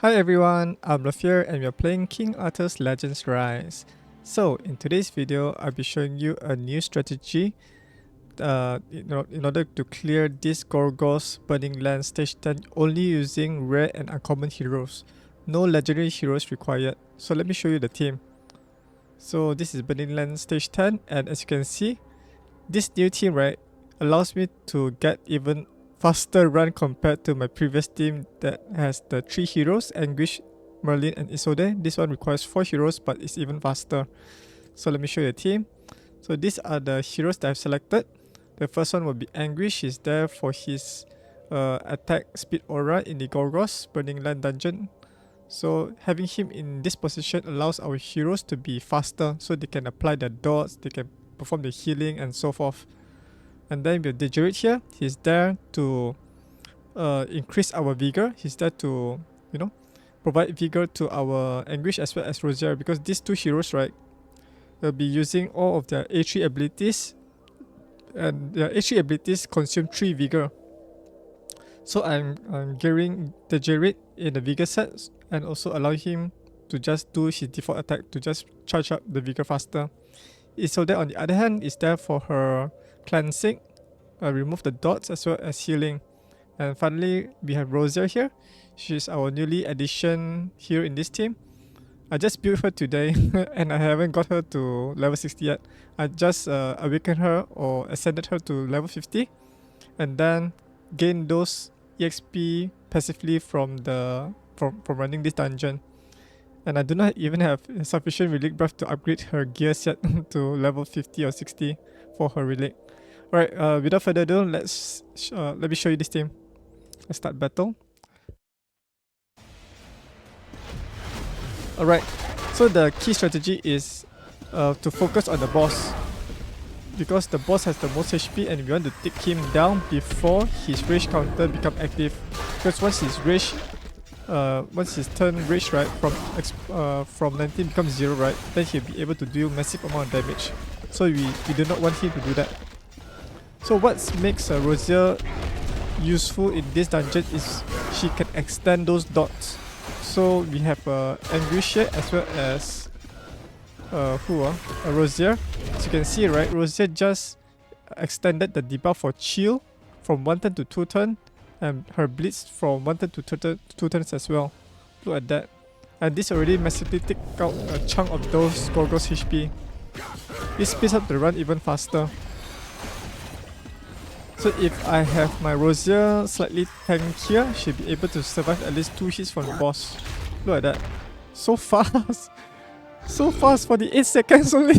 Hi everyone, I'm Rosier and we're playing King Arthur's Legends Rise. So in today's video, I'll be showing you a new strategy in order to clear this Gorgos Burning Land stage 10 only using rare and uncommon heroes. No legendary heroes required. So let me show you the team. So this is Burning Land stage 10 and as you can see, this new team allows me to get even faster run compared to my previous team that has the 3 heroes, Anguish, Merlin and Isolde. This one requires 4 heroes but it's even faster. So let me show you the team. So these are the heroes that I've selected. The first one will be Anguish. He's there for his attack speed aura in the Gorgos Burning Land dungeon. So having him in this position allows our heroes to be faster so they can apply their dots, they can perform the healing and so forth. And then with Djerit here, he's there to increase our Vigor. He's there to, provide Vigor to our Anguish as well as Rosier, because these two heroes, they'll be using all of their A3 abilities, and their A3 abilities consume 3 Vigor. So I'm gearing the Djerit in the Vigor set and also allow him to just do his default attack to just charge up the Vigor faster. Isolde on the other hand is there for her cleansing, remove the dots as well as healing. And finally we have Rosier here. She's our newly addition here in this team. I just built her today and I haven't got her to level 60 yet. I just awakened her or ascended her to level 50 and then gain those EXP passively from running this dungeon. And I do not even have sufficient relic buff to upgrade her gears yet to level 50 or 60 for her relic. Alright, without further ado, let me show you this team. Let's start battle. Alright, so the key strategy is to focus on the boss, because the boss has the most HP and we want to take him down before his rage counter become active. Because once his turn rage from 19 becomes 0, then he'll be able to deal massive amount of damage. So we do not want him to do that. So what makes Rosier useful in this dungeon is she can extend those dots. So we have Anguish here as well as Rosier. As you can see, Rosier just extended the debuff for Chil from 1 turn to 2 turn, and her blitz from 1 turn to 2 turns as well. Look at that. And this already massively take out a chunk of those Gorgos HP. This speeds up the run even faster. So if I have my Rosier slightly tankier, she'll be able to survive at least 2 hits from the boss. Look at that. So fast! So fast for the 8 seconds only!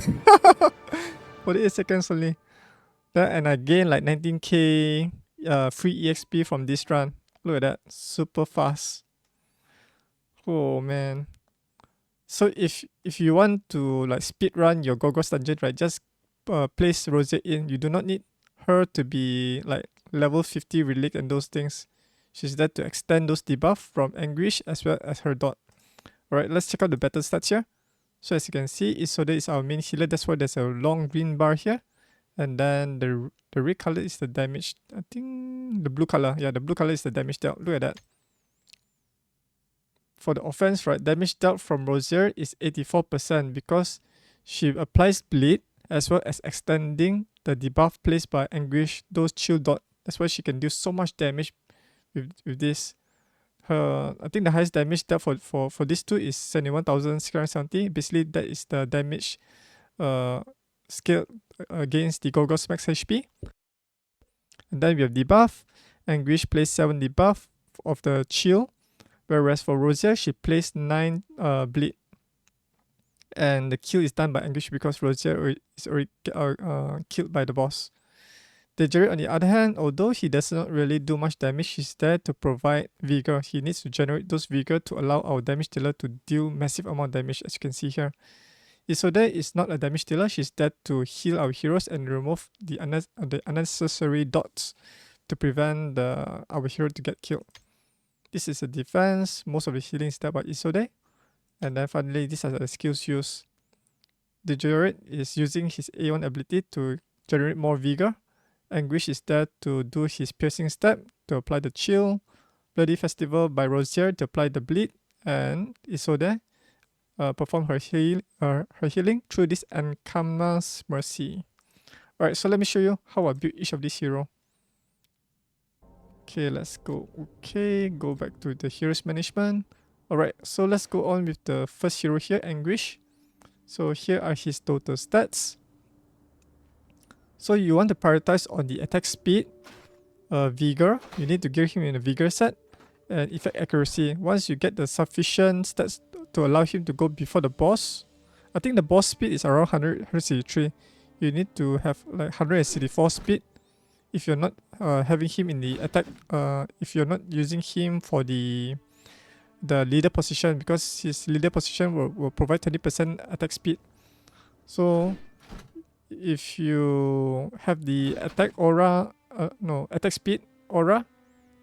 For the 8 seconds only. And I gain like 19k free EXP from this run. Look at that. Super fast. Oh man. So if you want to like speed run your Gorgos dungeon, just place Rosier in. You do not need her to be like level 50 relic and those things. She's there to extend those debuff from Anguish as well as her dot. Alright, let's check out the battle stats here. So as you can see, Isolde is our main healer. That's why there's a long green bar here. And then the red color is the damage. I think the blue color. Yeah, the blue color is the damage dealt. Look at that. For the offense, damage dealt from Rosier is 84% because she applies bleed as well as extending the debuff placed by Anguish, those Chil dot. That's why she can do so much damage with this. I think the highest damage dealt for these two is 71,670. Basically, that is the damage scale against the Gorgos max HP. And then we have debuff. Anguish plays 7 debuff of the Chil, whereas for Rosier, she plays 9 bleed. And the kill is done by Anguish because Rosier is already killed by the boss. The Djerit on the other hand, although he does not really do much damage, he's there to provide Vigor. He needs to generate those Vigor to allow our damage dealer to deal massive amount of damage, as you can see here. Isolde is not a damage dealer, she's there to heal our heroes and remove the unnecessary dots to prevent our hero to get killed. This is a defense, most of the healing is there by Isolde. And then finally, these are the skills used. The Djerit is using his A1 ability to generate more Vigor. Anguish is there to do his piercing step to apply the Chil. Bloody Festival by Rosier to apply the bleed. and Isolde perform her healing through this Ankamna's Mercy. Alright, so let me show you how I build each of these hero. Okay, let's go. Okay, go back to the heroes management. Alright, so let's go on with the first hero here, Anguish. So here are his total stats. So you want to prioritize on the attack speed, Vigor. You need to gear him in a Vigor set, and effect accuracy. Once you get the sufficient stats to allow him to go before the boss, I think the boss speed is around 163. You need to have like 164 speed if you're not having him in the attack. If you're not using him for the leader position, because his leader position will provide 20% attack speed. So if you have the attack aura, attack speed aura,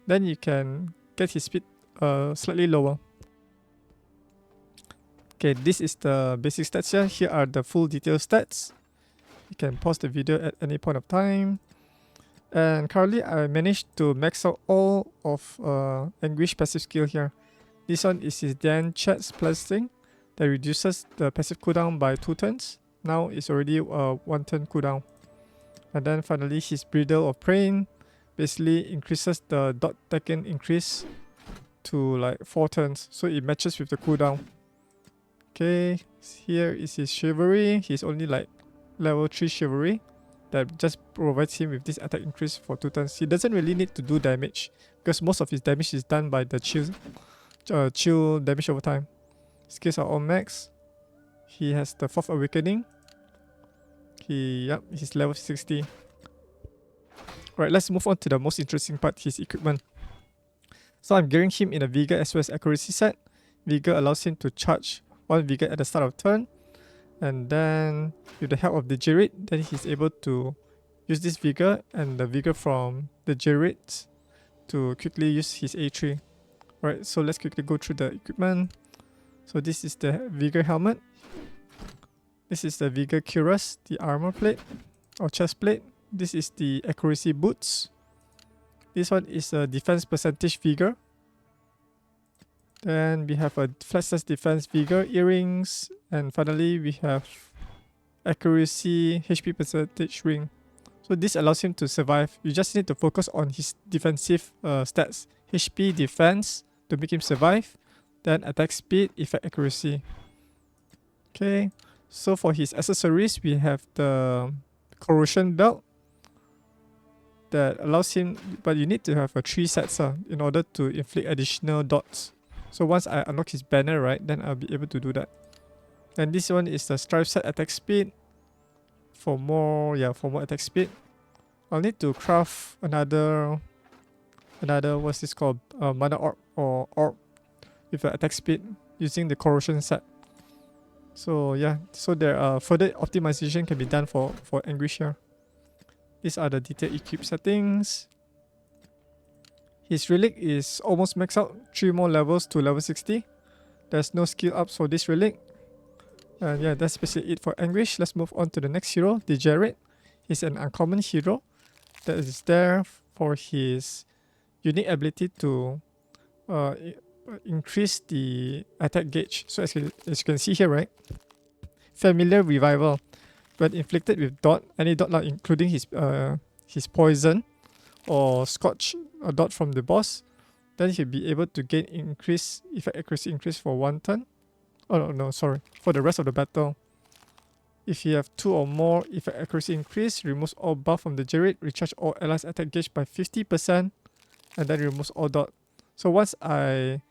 then you can get his speed slightly lower. Okay, this is the basic stats here. Here are the full detailed stats. You can pause the video at any point of time. And currently I managed to max out all of Anguish passive skill here. This one is his Dan Chat's Blessing that reduces the passive cooldown by 2 turns. Now it's already 1 turn cooldown. And then finally his Bridle of Pain basically increases the dot taken increase to like 4 turns. So it matches with the cooldown. Okay, here is his Chivalry. He's only like level 3 Chivalry. That just provides him with this attack increase for 2 turns. He doesn't really need to do damage because most of his damage is done by the Chil damage over time. Skills are all max. He has the 4th Awakening. He's level 60. Alright, let's move on to the most interesting part, his equipment. So I'm gearing him in a Vigor as well as accuracy set. Vigor allows him to charge 1 Vigor at the start of turn. And then with the help of the Djerit, then he's able to use this Vigor and the Vigor from the Djerit to quickly use his A3. Alright, so let's quickly go through the equipment. So this is the Vigor helmet. This is the Vigor cuirass, the armor plate or chest plate. This is the accuracy boots. This one is a defense percentage Vigor. Then we have a flashless defense Vigor earrings. And finally we have accuracy HP percentage ring. So this allows him to survive. You just need to focus on his defensive stats. HP defense to make him survive. Then attack speed, effect accuracy. Okay. So for his accessories, we have the corrosion belt that allows him, but you need to have 3 sets in order to inflict additional dots. So once I unlock his banner, right, then I'll be able to do that. And this one is the strive set attack speed for more attack speed. I'll need to craft another what's this called, mana orb or orb with an attack speed using the corrosion set. So yeah, so there are further optimization can be done for Anguish here. These are the detailed equip settings. His relic is almost maxed out, 3 more levels to level 60. There's no skill ups for this relic. And yeah, that's basically it for Anguish. Let's move on to the next hero, the Djerit. He's an uncommon hero that is there for his unique ability to increase the attack gauge. So as you can see here, right? Familiar Revival. When inflicted with dot, any dot, including his poison or Scorch a dot from the boss, then he'll be able to gain increase effect accuracy increase for 1 turn. Oh no, sorry, for the rest of the battle. If you have 2 or more effect accuracy increase, removes all buff from the Djerit, recharge all allies attack gauge by 50%, and then removes all dot. So once I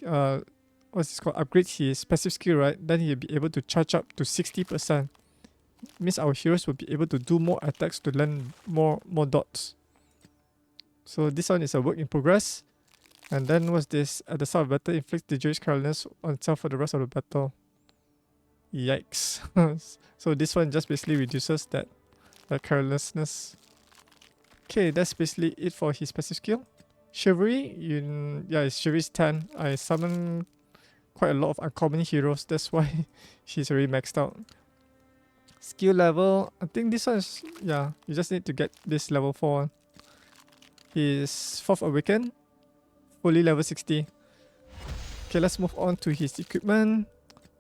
upgrade his passive skill, right, then he'll be able to charge up to 60%. Means our heroes will be able to do more attacks to land more dots. So this one is a work in progress. And then what's this? At the start of battle, inflicts the Djerit's carelessness on itself for the rest of the battle. Yikes. So this one just basically reduces that carelessness. Okay, that's basically it for his passive skill. Chivalry, his Chivalry's 10. I summon quite a lot of uncommon heroes, that's why she's already maxed out. Skill level, I think this one is, you just need to get this level 4 one. His 4th Awaken, fully level 60. Okay, let's move on to his equipment.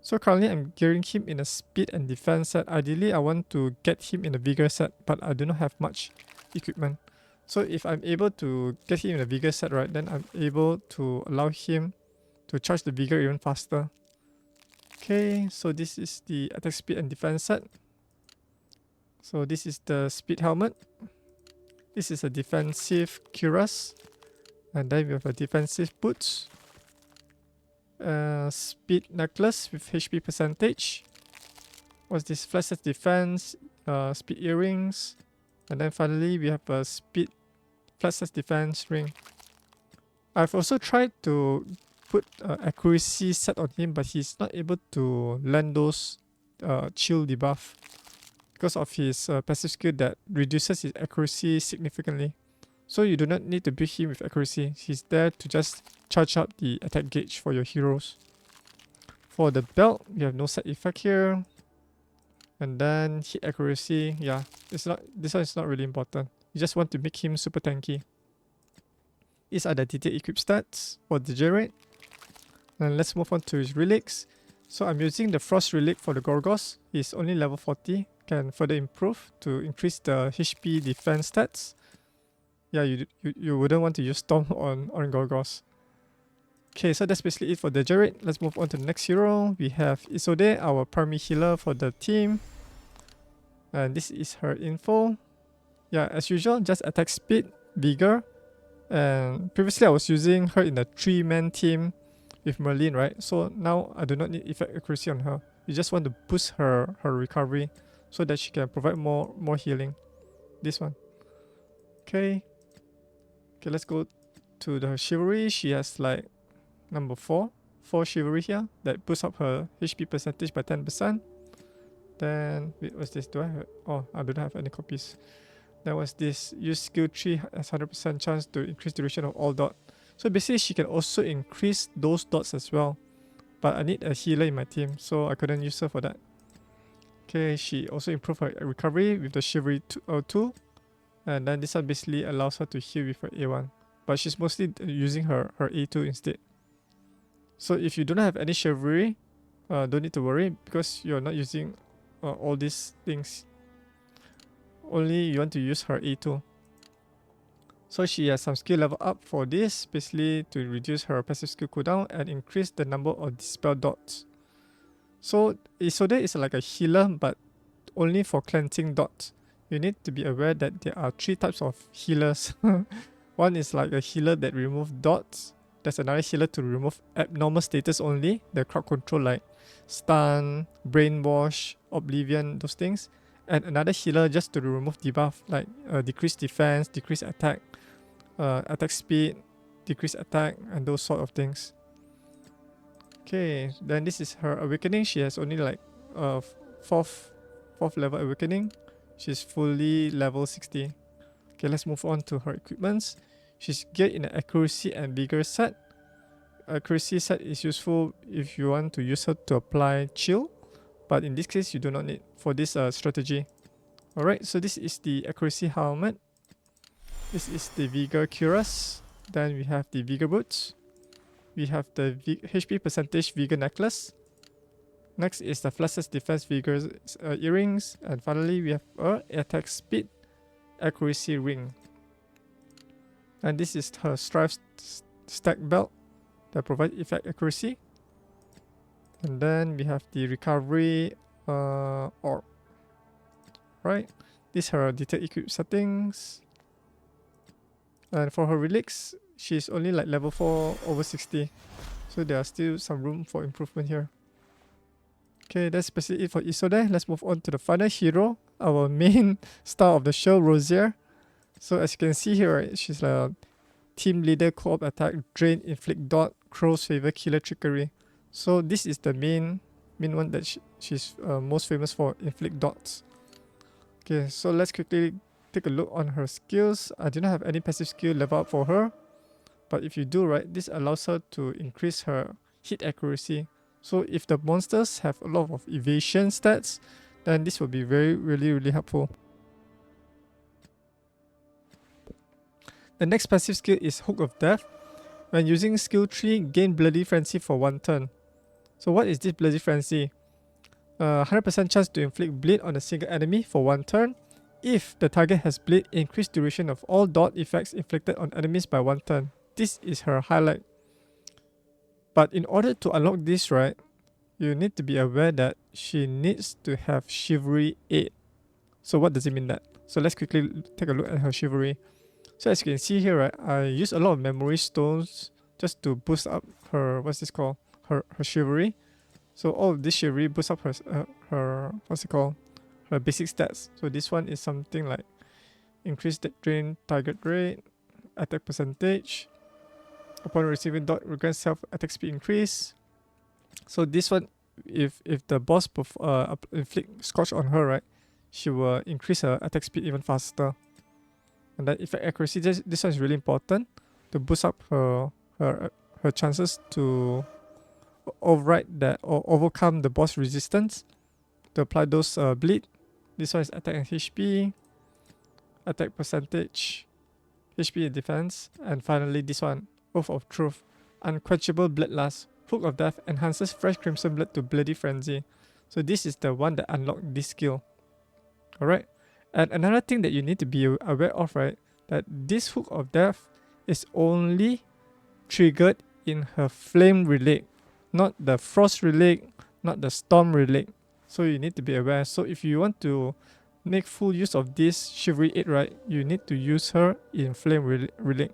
So currently I'm gearing him in a speed and defense set. Ideally I want to get him in a vigor set, but I do not have much equipment. So if I'm able to get him in a vigor set, right, then I'm able to allow him to charge the vigor even faster. Okay, so this is the attack speed and defense set. So this is the speed helmet. This is a defensive cuirass. And then we have a defensive boots. Speed necklace with HP percentage. What's this? Flashless defense, speed earrings. And then finally we have a speed flashless defense ring. I've also tried to put accuracy set on him, but he's not able to land those chill debuff because of his passive skill that reduces his accuracy significantly. So you do not need to build him with accuracy. He's there to just charge up the attack gauge for your heroes. For the belt, we have no set effect here. And then hit accuracy, yeah, this one is not really important. You just want to make him super tanky. These are the detailed equip stats for the Djerit. And let's move on to his relics. So I'm using the Frost Relic for the Gorgos. He's only level 40, can further improve to increase the HP defense stats. Yeah, you wouldn't want to use Storm on Gorgos. Okay, so that's basically it for the Djerit. Let's move on to the next hero. We have Isolde, our primary healer for the team. And this is her info. Yeah, as usual, just attack speed, vigor. And previously I was using her in a 3-man team with Merlin, right? So now I do not need effect accuracy on her. You just want to boost her recovery so that she can provide more healing. This one. Okay, let's go to the chivalry. She has like number 4 chivalry here that boosts up her HP percentage by 10%. Then wait, what's this? Do I have? Oh, I don't have any copies. Then what's this? Use skill tree has 100% chance to increase duration of all dot. So basically she can also increase those dots as well. But I need a healer in my team, so I couldn't use her for that. Okay, she also improved her recovery with the chivalry 2. And then this one basically allows her to heal with her A1. But she's mostly using her A2 instead. So if you don't have any chivalry, don't need to worry because you're not using all these things. Only you want to use her A2. So she has some skill level up for this, basically to reduce her passive skill cooldown and increase the number of dispel dots. So Isolde is like a healer but only for cleansing dots. You need to be aware that there are 3 types of healers. One is like a healer that removes dots. There's another healer to remove abnormal status only, the crowd control like stun, brainwash, oblivion, those things. And another healer just to remove debuff like decrease defense, decrease attack, attack speed, decrease attack, and those sort of things. Okay, then this is her awakening. She has only like 4th level awakening. She's fully level 60. Okay, let's move on to her equipments. She's geared in an accuracy and vigor set. Accuracy set is useful if you want to use her to apply Chil, but in this case you do not need for this strategy. Alright, so this is the accuracy helmet. This is the vigor cuirass. Then we have the vigor boots. We have the HP percentage vigor necklace. Next is the flashless defense vigor earrings. And finally we have attack speed accuracy ring. And this is her strife stack belt that provides effect accuracy. And then we have the recovery orb. Right, these are her detailed equip settings. And for her relics, she's only like level 4 over 60. So there are still some room for improvement here. Okay, that's basically it for Isolde. Let's move on to the final hero, our main star of the show, Rosier. So as you can see here, right, she's a team leader, co-op attack, drain, inflict dot, crow's favor, killer trickery. So this is the main one that she's most famous for, inflict dots. Okay, so let's quickly take a look on her skills. I do not have any passive skill level up for her. But if you do, right, this allows her to increase her hit accuracy. So if the monsters have a lot of evasion stats, then this will be really helpful. The next passive skill is Hook of Death. When using skill 3, gain Bloody Frenzy for 1 turn. So what is this Bloody Frenzy? 100% chance to inflict bleed on a single enemy for 1 turn. If the target has bleed, increase duration of all dot effects inflicted on enemies by 1 turn. This is her highlight. But in order to unlock this, right, you need to be aware that she needs to have Chivalry 8. So what does it mean that? So let's quickly take a look at her Chivalry. So as you can see here, right, I use a lot of memory stones just to boost up her, what's this called? Her Chivalry. So all of this Chivalry boosts up her what's it called? Her basic stats. So this one is something like increase deck drain, target rate, attack percentage. Upon receiving dot, grant self attack speed increase. So this one, if the boss inflict Scorch on her, right, she will increase her attack speed even faster. And then effect accuracy, this one is really important to boost up her chances to override that or overcome the boss resistance to apply those bleed. This one is attack and HP, attack percentage, HP and defense, and finally this one, Oath of Truth, unquenchable bloodlust. Hook of Death enhances fresh crimson blood to Bloody Frenzy. So this is the one that unlocked this skill. Alright. And another thing that you need to be aware of, right, that this Hook of Death is only triggered in her Flame Relic, not the Frost Relic, not the Storm Relic. So you need to be aware. So if you want to make full use of this Chivalry 8, right, you need to use her in Flame Relic.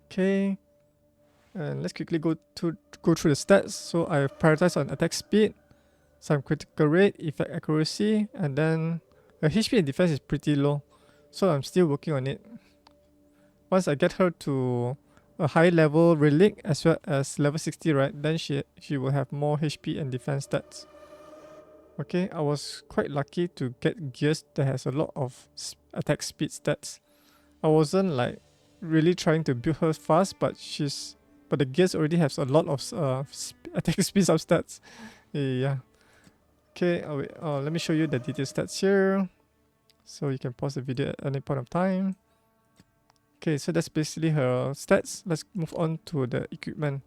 Okay. And let's quickly go through the stats. So I prioritize on attack speed, some critical rate, effect accuracy, and then her HP and defense is pretty low. So I'm still working on it. Once I get her to a high level relic as well as level 60, right, then she will have more HP and defense stats. Okay, I was quite lucky to get gears that has a lot of attack speed stats. I wasn't like really trying to build her fast, but the gears already has a lot of attack speed substats. Yeah. Okay, wait, let me show you the detailed stats here. So you can pause the video at any point of time. Okay, so that's basically her stats. Let's move on to the equipment.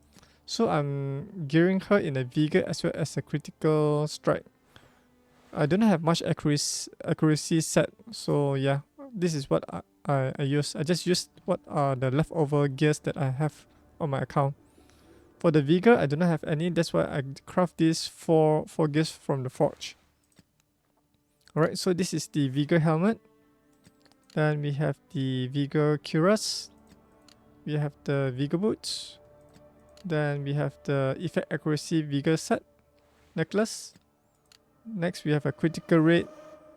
So I'm gearing her in a Vigor as well as a critical strike. I don't have much accuracy set, so yeah, this is what I use. I just used what are the leftover gears that I have on my account. For the Vigor, I do not have any. That's why I craft these four gears from the forge. Alright, so this is the Vigor helmet. Then we have the Vigor cuirass. We have the Vigor boots. Then we have the effect accuracy Vigor set necklace. Next, we have a critical rate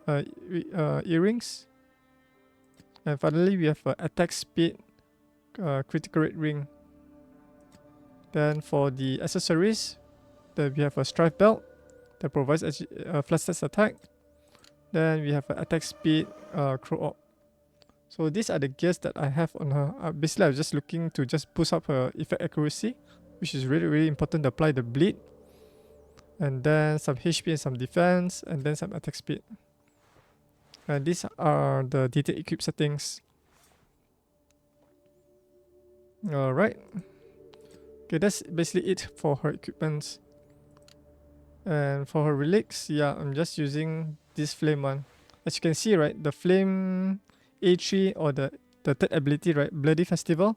earrings. And finally, we have a attack speed critical rate ring. Then for the accessories, we have a strife belt that provides a flat stats attack. Then we have an attack speed crow orb. So these are the gears that I have on her. Basically, I was just looking to just boost up her effect accuracy, which is really important to apply the bleed. And then some HP and some defense, and then some attack speed. And these are the detailed equip settings. Alright. Okay, that's basically it for her equipments. And for her relics, yeah, I'm just using this flame one. As you can see, right, the flame A3 or the third ability, right, Bloody Festival,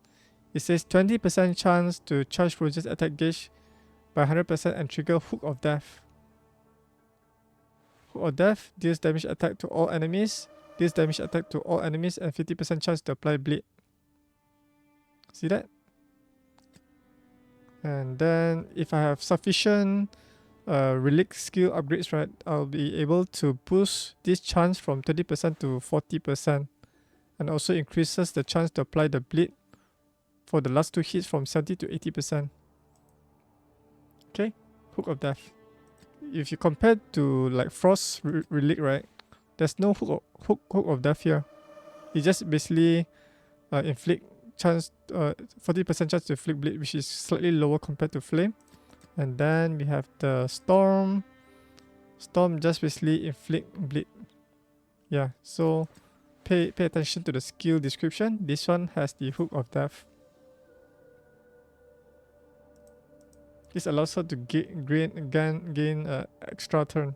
it says 20% chance to charge Rosier's attack gauge by 100% and trigger Hook of Death. Hook of Death deals damage attack to all enemies, deals damage attack to all enemies, and 50% chance to apply bleed. See that? And then if I have sufficient relic skill upgrades, right, I'll be able to boost this chance from 30% to 40%, and also increases the chance to apply the bleed for the last 2 hits from 70 to 80%. Okay, Hook of Death. If you compare to like Frost Relic, right, there's no hook of Death here. It just basically inflict chance 40% chance to inflict bleed, which is slightly lower compared to Flame. And then we have the Storm. Storm just basically inflict bleed. Yeah, so pay attention to the skill description. This one has the Hook of Death. This allows her to gain extra turn.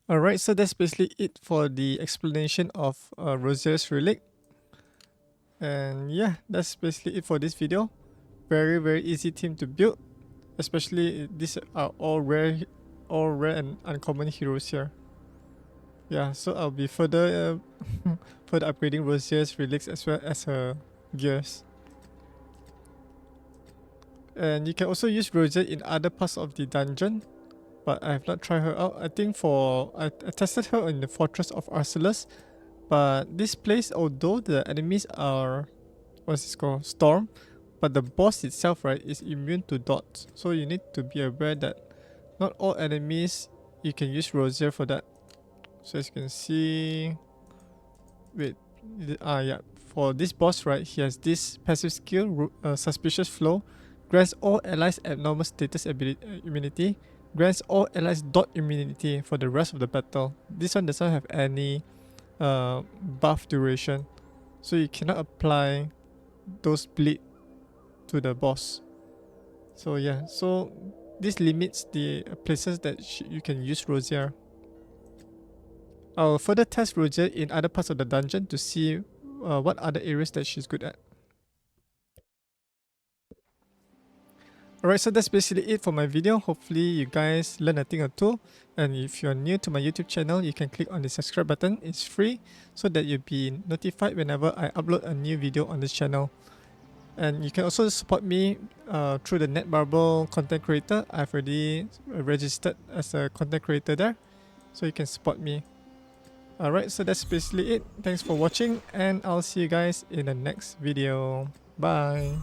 Alright, so that's basically it for the explanation of Rosier's Relic. And yeah, that's basically it for this video. Very easy team to build, especially these are all rare and uncommon heroes here. Yeah, so I'll be further further upgrading Rosier's relics as well as her gears. And you can also use Rosier in other parts of the dungeon, but I have not tried her out. I think I tested her in the Fortress of Arcelus, but this place, although the enemies are storm, but the boss itself, right, is immune to dots. So you need to be aware that not all enemies you can use Rosier for that. So as you can see, yeah, for this boss, right, he has this passive skill, Suspicious Flow, grants all allies abnormal status immunity, grants all allies dot immunity for the rest of the battle. This one doesn't have any buff duration, so you cannot apply those bleed to the boss. So yeah, so this limits the places that you can use Rosier. I'll further test Rosier in other parts of the dungeon to see what other areas that she's good at. Alright, so that's basically it for my video. Hopefully you guys learn a thing or two. And if you're new to my YouTube channel, you can click on the subscribe button. It's free so that you'll be notified whenever I upload a new video on this channel. And you can also support me through the Netmarble content creator. I've already registered as a content creator there, so you can support me. Alright, so that's basically it. Thanks for watching, and I'll see you guys in the next video. Bye!